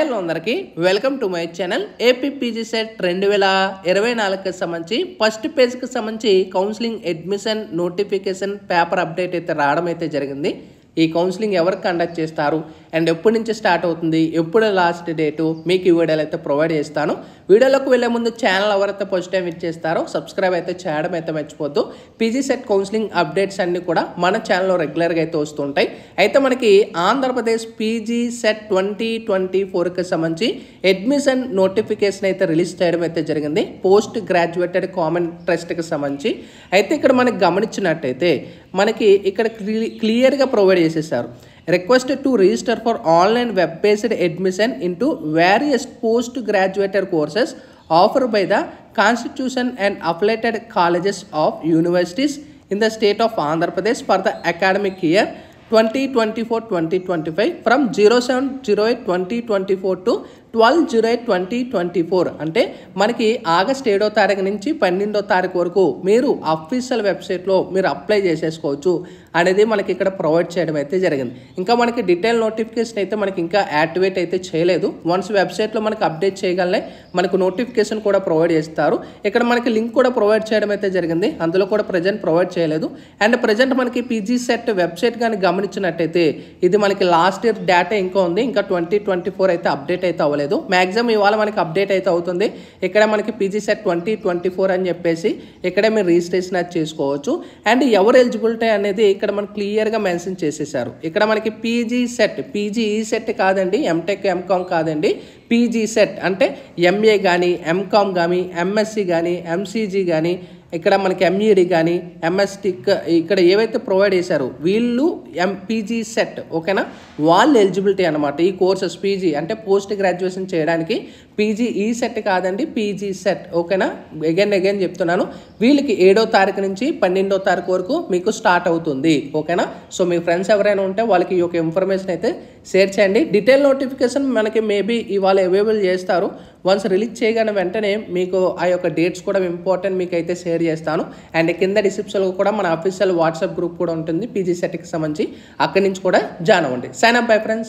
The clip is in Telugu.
హలో అందరికీ welcome to my channel APPG CET 2024కి సంబంధించి ఫస్ట్ పేజ్కి సంబంధించి counselling admission notification paper update అయితే రావడం అయితే జరిగింది. ఈ కౌన్సిలింగ్ ఎవరు కండక్ట్ చేస్తారు అండ్ ఎప్పటి నుంచి స్టార్ట్ అవుతుంది, ఎప్పుడు లాస్ట్ డేటు మీకు ఈ వీడియోలో అయితే ప్రొవైడ్ చేస్తాను. వీడియోలోకి వెళ్ళే ముందు ఛానల్ ఎవరైతే ఫస్ట్ టైం ఇచ్చేస్తారో సబ్స్క్రైబ్ అయితే చేయడం అయితే మర్చిపోద్దు. పీజీ సెట్ కౌన్సిలింగ్ అప్డేట్స్ అన్నీ కూడా మన ఛానల్లో రెగ్యులర్గా అయితే వస్తుంటాయి. అయితే మనకి ఆంధ్రప్రదేశ్ పీజీ సెట్ 2024కి సంబంధించి అడ్మిషన్ నోటిఫికేషన్ అయితే రిలీజ్ చేయడం అయితే జరిగింది. పోస్ట్ గ్రాడ్యుయేటెడ్ కామన్ ట్రస్ట్కి సంబంధించి అయితే ఇక్కడ మనకి గమనించినట్టయితే మనకి ఇక్కడ క్లియర్గా ప్రొవైడ్ చేసేసారు. Requested to register for online web-based admission into various post-graduate courses offered by the Constitution and affiliated colleges of universities in the state of Andhra Pradesh for the academic year 2024-2025 from 07/08/2024 to 12/08/2024 అంటే మనకి ఆగస్ట్ 7వ తారీఖు నుంచి 12వ తారీఖు వరకు మీరు అఫీషియల్ వెబ్సైట్లో మీరు అప్లై చేసేసుకోవచ్చు అనేది మనకి ఇక్కడ ప్రొవైడ్ చేయడం అయితే జరిగింది. ఇంకా మనకి డీటెయిల్ నోటిఫికేషన్ అయితే మనకి ఇంకా యాక్టివేట్ అయితే చేయలేదు. వన్స్ వెబ్సైట్లో మనకి అప్డేట్ చేయగలనే మనకు నోటిఫికేషన్ కూడా ప్రొవైడ్ చేస్తారు. ఇక్కడ మనకి లింక్ కూడా ప్రొవైడ్ చేయడం అయితే జరిగింది. అందులో కూడా ప్రజెంట్ ప్రొవైడ్ చేయలేదు. అండ్ ప్రజెంట్ మనకి పీజీ సెట్ వెబ్సైట్ కానీ గమనించినట్టయితే ఇది మనకి లాస్ట్ ఇయర్ డేటా ఇంకా ఉంది. ఇంకా 2024 అయితే అప్డేట్ అయితే అవ్వలేదు. మ్యాక్సిమం ఇవాళ మనకి అప్డేట్ అయితే అవుతుంది. ఇక్కడ మనకి పీజీ సెట్ 2024 అని చెప్పేసి ఇక్కడే మీరు రిజిస్ట్రేషన్ అది చేసుకోవచ్చు. అండ్ ఎవరు ఎలిజిబిలిటీ అనేది ఇక్కడ మనకి క్లియర్గా మెన్షన్ చేసేసారు. ఇక్కడ మనకి పీజీ సెట్, పీజీ ఈ సెట్ కాదండి, ఎంటెక్ ఎంకామ్ కాదండి, పీజీ సెట్ అంటే ఎంఏ కానీ ఎంకామ్ కానీ ఎంఎస్సి కానీ ఎంసీజీ కానీ ఇక్కడ మనకి ఎంఈడి కానీ ఎంఎస్టీ ఇక్కడ ఏవైతే ప్రొవైడ్ చేశారో వీళ్ళు పీజీ సెట్ ఓకేనా, వాళ్ళు ఎలిజిబిలిటీ అనమాట. ఈ కోర్సెస్ పీజీ అంటే పోస్ట్ గ్రాడ్యుయేషన్ చేయడానికి పీజీ ఈ సెట్ కాదండి, పీజీ సెట్ ఓకేనా. అగైన్ చెప్తున్నాను, వీళ్ళకి 7వ తారీఖు నుంచి 12వ తారీఖు వరకు మీకు స్టార్ట్ అవుతుంది ఓకేనా. సో మీ ఫ్రెండ్స్ ఎవరైనా ఉంటే వాళ్ళకి ఈ యొక్క ఇన్ఫర్మేషన్ అయితే షేర్ చేయండి. డీటెయిల్ నోటిఫికేషన్ మనకి మేబీ ఇవాళ అవైలబుల్ చేస్తారు. వన్స్ రిలీజ్ చేయగానే వెంటనే మీకు ఆ యొక్క డేట్స్ కూడా ఇంపార్టెంట్ మీకు అయితే షేర్ చేస్తాను. అండ్ కింద డిస్క్రిప్షన్లో కూడా మన అఫీషియల్ వాట్సాప్ గ్రూప్ కూడా ఉంటుంది పీజీ సెట్కి సంబంధించి, అక్కడి నుంచి కూడా జాయిన్ అవ్వండి. Sign up bye friends.